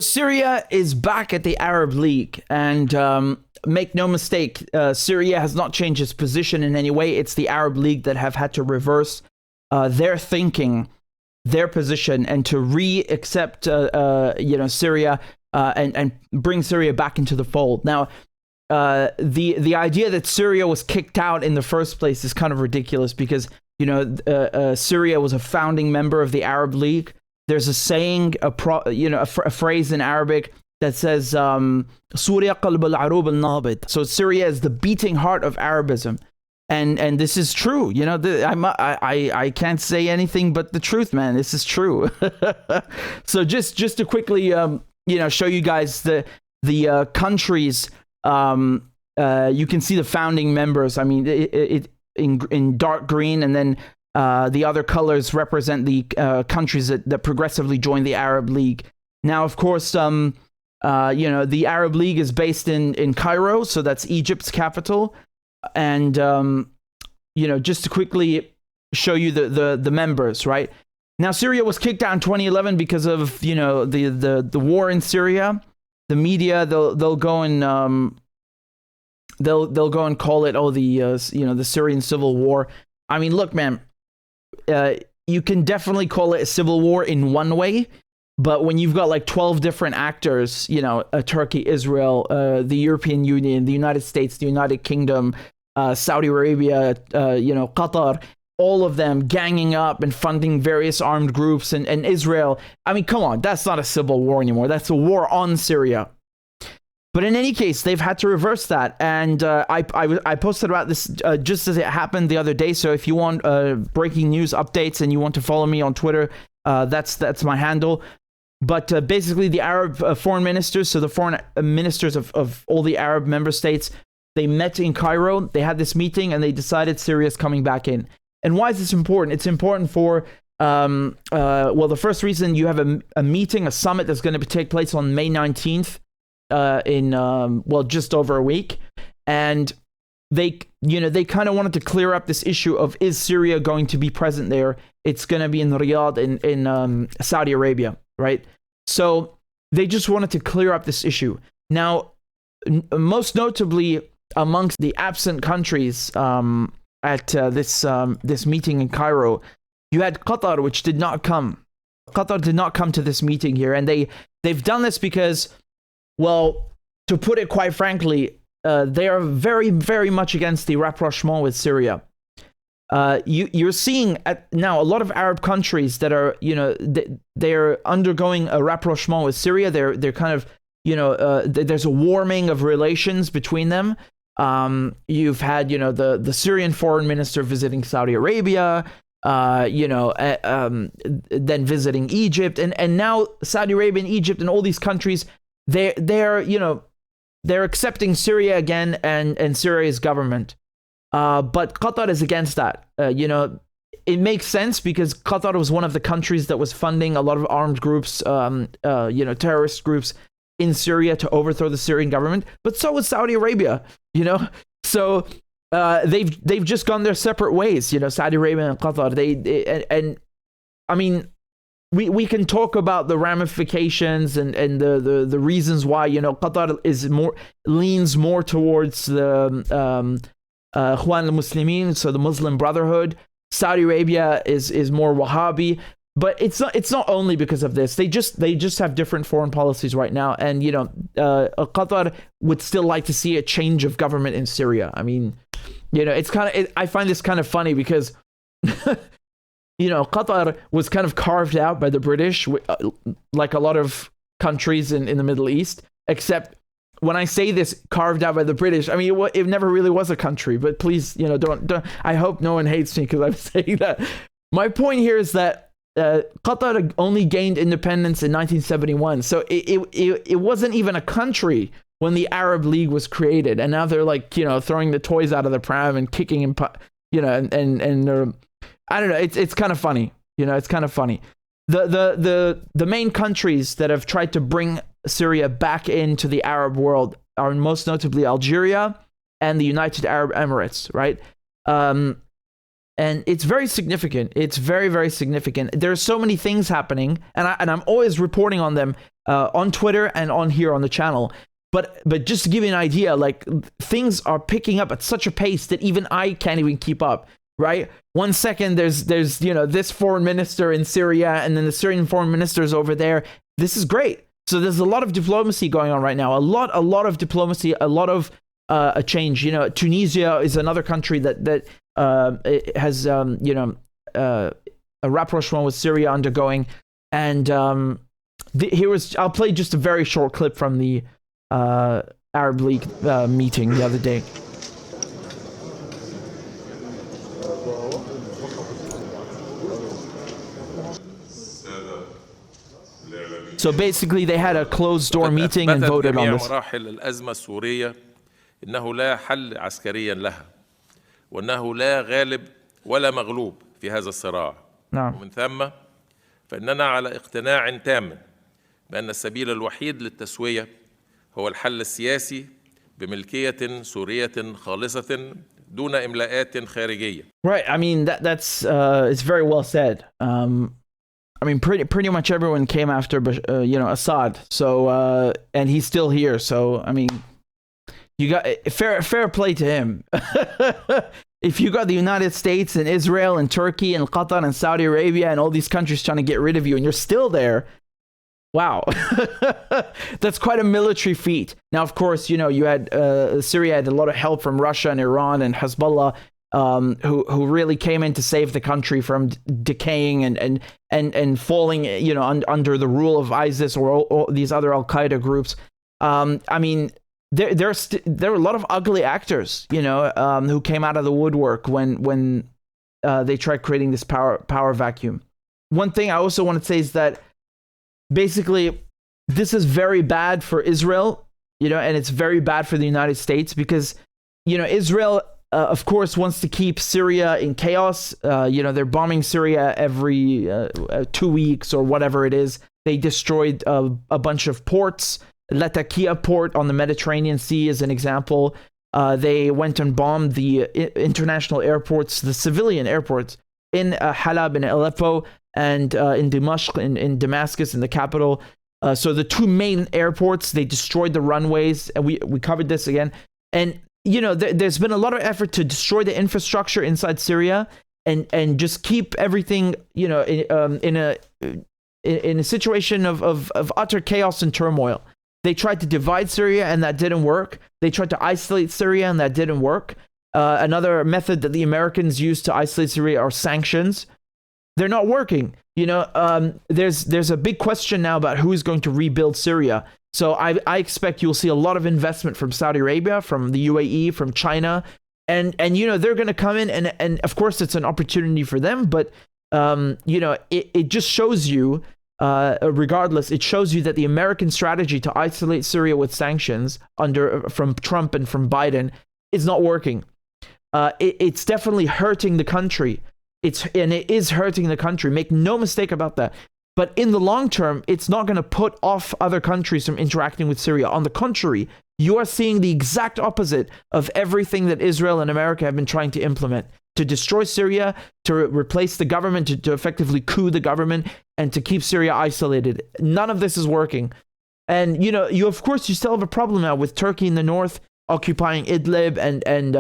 Syria is back at the Arab League, and make no mistake, Syria has not changed its position in any way. It's the Arab League that have had to reverse their thinking, their position, and to re-accept, Syria and bring Syria back into the fold. Now, the idea that Syria was kicked out in the first place is kind of ridiculous because Syria was a founding member of the Arab League. There's a saying, a phrase in Arabic that says, "Syria qalb al-arub al-nabid." So Syria is the beating heart of Arabism, and this is true. I can't say anything but the truth, man. This is true. So just to quickly, show you guys the countries. You can see the founding members. I mean, it in dark green, and then the other colors represent the countries that progressively joined the Arab League. Now, of course, the Arab League is based in Cairo, so that's Egypt's capital. And, just to quickly show you the members, right? Now, Syria was kicked out in 2011 because of, the war in Syria. The media, they'll go and they'll go and call it, the Syrian civil war. I mean, look, man. You can definitely call it a civil war in one way, but when you've got like 12 different actors, Turkey, Israel, the European Union, the United States, the United Kingdom, Saudi Arabia, Qatar, all of them ganging up and funding various armed groups, and Israel. I mean, come on, that's not a civil war anymore. That's a war on Syria. But in any case, they've had to reverse that, and I posted about this just as it happened the other day. So if you want breaking news updates and you want to follow me on Twitter, that's my handle. But basically, the Arab foreign ministers, so the foreign ministers of all the Arab member states, they met in Cairo. They had this meeting, and they decided Syria's coming back in. And why is this important? It's important for the first reason, you have a meeting, a summit that's going to take place on May 19th. In just over a week, and they kind of wanted to clear up this issue of, is Syria going to be present there? It's going to be in Riyadh in Saudi Arabia, right? So they just wanted to clear up this issue. Now, most notably amongst the absent countries at this meeting in Cairo, you had Qatar, which did not come. Qatar did not come to this meeting here, and they've done this because, well, to put it quite frankly, they are very, very much against the rapprochement with Syria. You're seeing now a lot of Arab countries that are, they're undergoing a rapprochement with Syria. They're kind of, there's a warming of relations between them. You've had, the Syrian foreign minister visiting Saudi Arabia, then visiting Egypt, and now Saudi Arabia and Egypt and all these countries. They're accepting Syria again and Syria's government. But Qatar is against that. It makes sense because Qatar was one of the countries that was funding a lot of armed groups, terrorist groups in Syria to overthrow the Syrian government. But so was Saudi Arabia, So they've just gone their separate ways, Saudi Arabia and Qatar. I mean, we can talk about the ramifications and the reasons why, Qatar leans more towards the Ikhwan al-Muslimin, so the Muslim Brotherhood. Saudi Arabia is more Wahhabi, but it's not only because of this. They just have different foreign policies right now, and Qatar would still like to see a change of government in Syria. I mean, it's I find this kind of funny because Qatar was kind of carved out by the British, like a lot of countries in the Middle East, except when I say this, carved out by the British, I mean, it never really was a country, but please, don't, I hope no one hates me because I'm saying that. My point here is that Qatar only gained independence in 1971, so it wasn't even a country when the Arab League was created, and now they're like, throwing the toys out of the pram and kicking and and I don't know. It's kind of funny. It's kind of funny. The main countries that have tried to bring Syria back into the Arab world are most notably Algeria and the United Arab Emirates, right? And it's very significant. It's very, very significant. There are so many things happening, and I'm always reporting on them. on Twitter and on here on the channel. But just to give you an idea, like things are picking up at such a pace that even I can't even keep up. Right? 1 second there's this foreign minister in Syria, and then the Syrian foreign minister is over there. This is great. So there's a lot of diplomacy going on right now. A lot of diplomacy, a lot of a change. Tunisia is another country that has a rapprochement with Syria undergoing. And I'll play just a very short clip from the Arab League meeting the other day. So basically they had a closed door meeting and voted on this. مراحل الأزمة السورية إنه لا حل عسكريا لها وأنه لا غالب ولا مغلوب في هذا الصراع. ومن ثم فإننا على اقتناع تام بأن السبيل الوحيد للتسوية هو الحل السياسي بملكية سورية خالصة دون إملاءات خارجية. Right. I mean that's it's very well said. I mean, pretty much everyone came after, Assad. So, and he's still here. So, I mean, you got fair play to him. If you got the United States and Israel and Turkey and Qatar and Saudi Arabia and all these countries trying to get rid of you, and you're still there, wow, that's quite a military feat. Now, of course, you had Syria had a lot of help from Russia and Iran and Hezbollah. Who really came in to save the country from decaying and falling, under the rule of ISIS or these other Al Qaeda groups. I mean, there were a lot of ugly actors, who came out of the woodwork when they tried creating this power vacuum. One thing I also want to say is that basically this is very bad for Israel, and it's very bad for the United States because, Israel. Of course, wants to keep Syria in chaos. They're bombing Syria every 2 weeks or whatever it is. They destroyed a bunch of ports. Latakia port on the Mediterranean Sea is an example. They went and bombed the international airports, the civilian airports in Halab, in Aleppo, and in Dimashq, in Damascus, in the capital. So the two main airports, they destroyed the runways. And we covered this again. And there's been a lot of effort to destroy the infrastructure inside Syria and just keep everything, in a situation of utter chaos and turmoil. They tried to divide Syria and that didn't work. They tried to isolate Syria and that didn't work. Another method that the Americans use to isolate Syria are sanctions. They're not working. There's a big question now about who is going to rebuild Syria. So I expect you'll see a lot of investment from Saudi Arabia, from the UAE, from China, and they're going to come in and of course it's an opportunity for them, but it just shows you, regardless, it shows you that the American strategy to isolate Syria with sanctions from Trump and from Biden is not working. It's definitely hurting the country. It is hurting the country. Make no mistake about that. But in the long term, it's not going to put off other countries from interacting with Syria. On the contrary, you are seeing the exact opposite of everything that Israel and America have been trying to implement. To destroy Syria, to replace the government, to effectively coup the government, and to keep Syria isolated. None of this is working. And, you of course, you still have a problem now with Turkey in the north occupying Idlib, and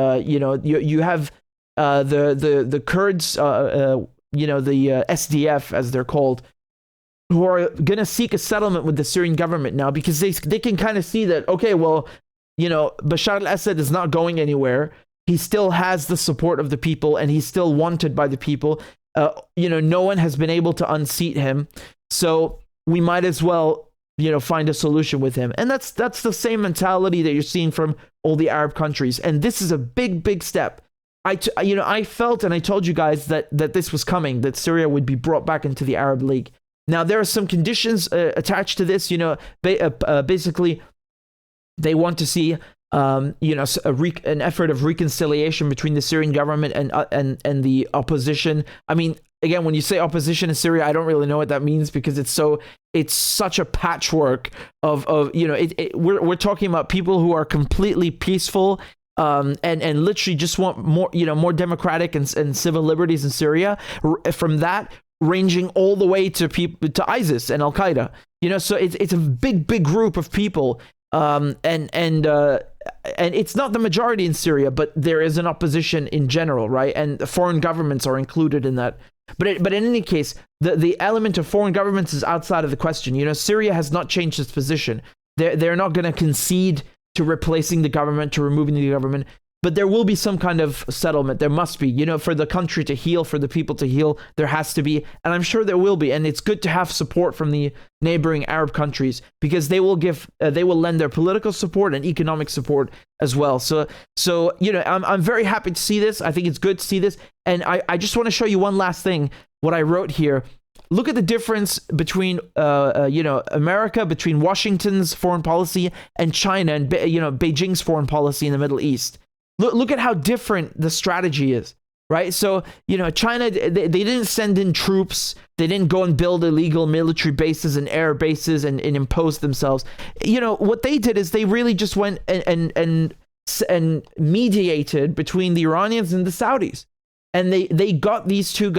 you have the Kurds, the SDF, as they're called, who are going to seek a settlement with the Syrian government now because they can kind of see that, okay, well, Bashar al-Assad is not going anywhere. He still has the support of the people and he's still wanted by the people. No one has been able to unseat him. So we might as well, find a solution with him. And that's the same mentality that you're seeing from all the Arab countries. And this is a big, big step. I felt, and I told you guys that this was coming, that Syria would be brought back into the Arab League. Now, there are some conditions attached to this. Basically, they want to see, an effort of reconciliation between the Syrian government and the opposition. I mean, again, when you say opposition in Syria, I don't really know what that means because it's such a patchwork of we're talking about people who are completely peaceful. And literally just want more democratic and civil liberties in Syria. From that, ranging all the way to people to ISIS and Al Qaeda. So it's a big group of people, and it's not the majority in Syria, but there is an opposition in general, right? And foreign governments are included in that. But in any case, the element of foreign governments is outside of the question. Syria has not changed its position. They're not going to concede to replacing the government, to removing the government. But there will be some kind of settlement. There must be, for the country to heal, for the people to heal, there has to be. And I'm sure there will be. And it's good to have support from the neighboring Arab countries, because they will lend their political support and economic support as well. So I'm very happy to see this. I think it's good to see this. And I just want to show you one last thing, what I wrote here. Look at the difference between, America, between Washington's foreign policy and China and, Beijing's foreign policy in the Middle East. Look at how different the strategy is, right? So, China, they didn't send in troops. They didn't go and build illegal military bases and air bases and impose themselves. What they did is they really just went and mediated between the Iranians and the Saudis. And they got these two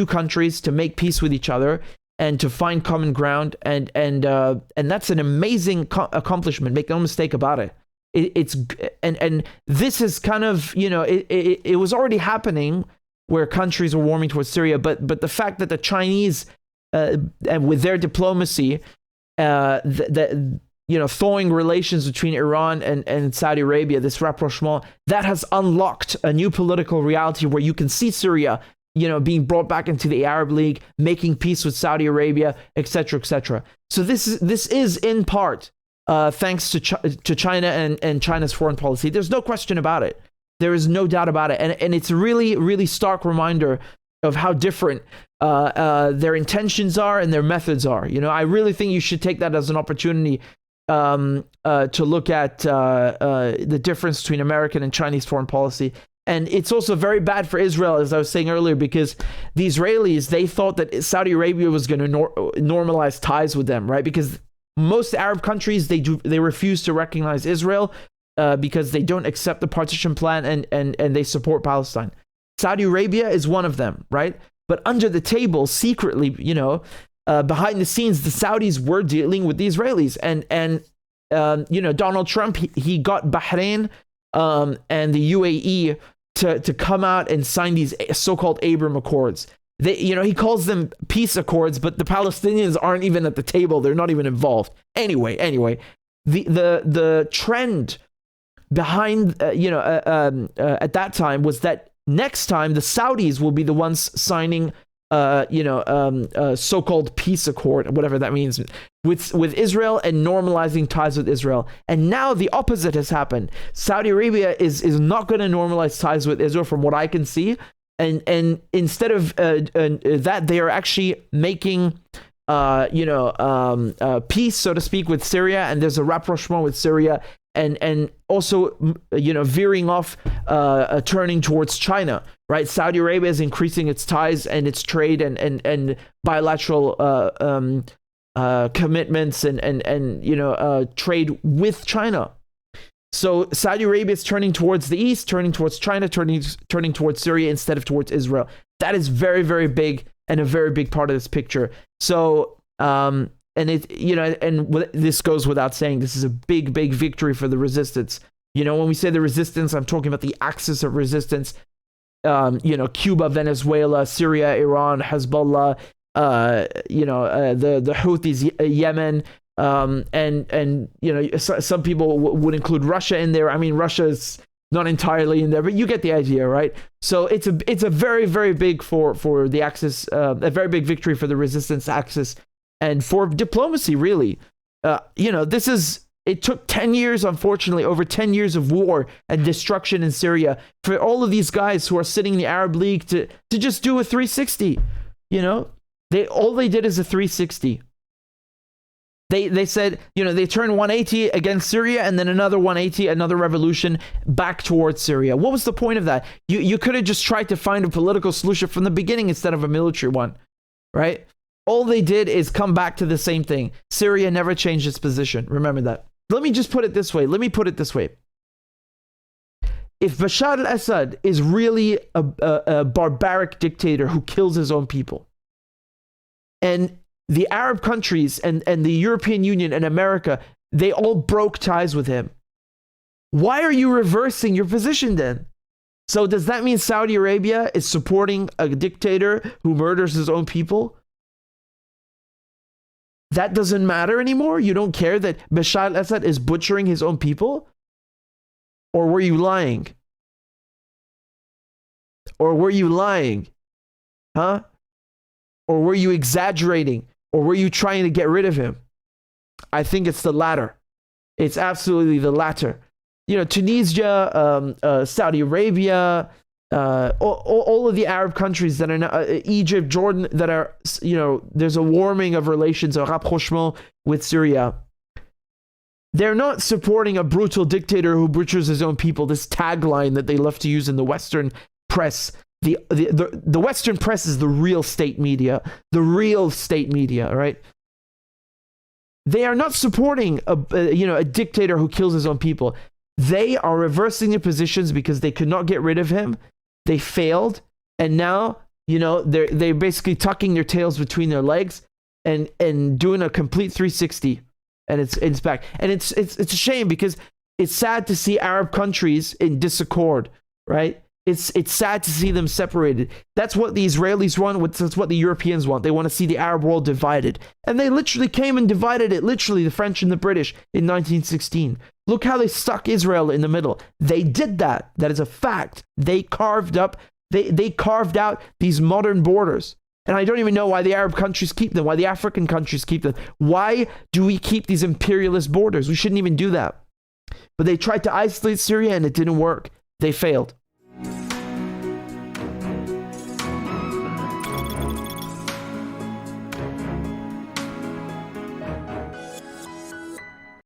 countries to make peace with each other and to find common ground. And that's an amazing accomplishment. Make no mistake about it. It's this is kind of, it was already happening where countries were warming towards Syria, but the fact that the Chinese, and with their diplomacy, thawing relations between Iran and Saudi Arabia, this rapprochement, that has unlocked a new political reality where you can see Syria, being brought back into the Arab League, making peace with Saudi Arabia, etc., etc. So this is in part thanks to China and China's foreign policy. There's no question about it. There is no doubt about it. And it's a really, really stark reminder of how different their intentions are and their methods are. I really think you should take that as an opportunity to look at the difference between American and Chinese foreign policy. And it's also very bad for Israel, as I was saying earlier, because the Israelis, they thought that Saudi Arabia was going to normalize ties with them, right? Because most Arab countries, they refuse to recognize Israel because they don't accept the partition plan and they support Palestine. Saudi Arabia is one of them, right? But under the table, secretly, behind the scenes, the Saudis were dealing with the Israelis. And Donald Trump, he got Bahrain and the UAE to come out and sign these so-called Abraham Accords. He calls them peace accords, but the Palestinians aren't even at the table. They're not even involved. Anyway, the trend behind, at that time was that next time the Saudis will be the ones signing, so-called peace accord, whatever that means, with Israel and normalizing ties with Israel. And now the opposite has happened. Saudi Arabia is not going to normalize ties with Israel, from what I can see. And instead of that, they are actually making, peace, so to speak, with Syria. And there's a rapprochement with Syria, and also, veering off, turning towards China, right? Saudi Arabia is increasing its ties and its trade and bilateral commitments and trade with China. So Saudi Arabia is turning towards the east, turning towards China, turning towards Syria instead of towards Israel. That is very, very big and a very big part of this picture. So, and this goes without saying, this is a big, big victory for the resistance. When we say the resistance, I'm talking about the axis of resistance. Cuba, Venezuela, Syria, Iran, Hezbollah, the Houthis, Yemen. Some people would include Russia in there. I mean, Russia is not entirely in there, but you get the idea, right? So it's a very, very big for the axis, a very big victory for the resistance axis and for diplomacy, really. It took 10 years, unfortunately, over 10 years of war and destruction in Syria for all of these guys who are sitting in the Arab League to just do a 360. All they did is a 360. They said, they turned 180 against Syria and then another 180, another revolution back towards Syria. What was the point of that? You could have just tried to find a political solution from the beginning instead of a military one, right? All they did is come back to the same thing. Syria never changed its position. Remember that. Let me just put it this way. If Bashar al-Assad is really a barbaric dictator who kills his own people, And the Arab countries and the European Union and America, they all broke ties with him. Why are you reversing your position then? So does that mean Saudi Arabia is supporting a dictator who murders his own people? That doesn't matter anymore? You don't care that Bashar al-Assad is butchering his own people? Or were you lying? Or were you lying? Huh? Or were you exaggerating? Or were you trying to get rid of him? I think it's the latter. It's absolutely the latter. You know, Tunisia, Saudi Arabia, all of the Arab countries that are now, Egypt, Jordan, that are, you know, there's a warming of relations, a rapprochement with Syria. They're not supporting a brutal dictator who butchers his own people, this tagline that they love to use in the Western press. The Western press is the real state media, right? They are not supporting a dictator who kills his own people. They are reversing their positions because they could not get rid of him. They failed, and now, you know, they're basically tucking their tails between their legs and doing a complete 360, and it's back. And it's a shame because it's sad to see Arab countries in disaccord, right? It's sad to see them separated. That's what the Israelis want. That's what the Europeans want. They want to see the Arab world divided. And they literally came and divided it, literally, the French and the British in 1916. Look how they stuck Israel in the middle. They did that. That is a fact. They carved out these modern borders. And I don't even know why the Arab countries keep them, why the African countries keep them. Why do we keep these imperialist borders? We shouldn't even do that. But they tried to isolate Syria and it didn't work. They failed.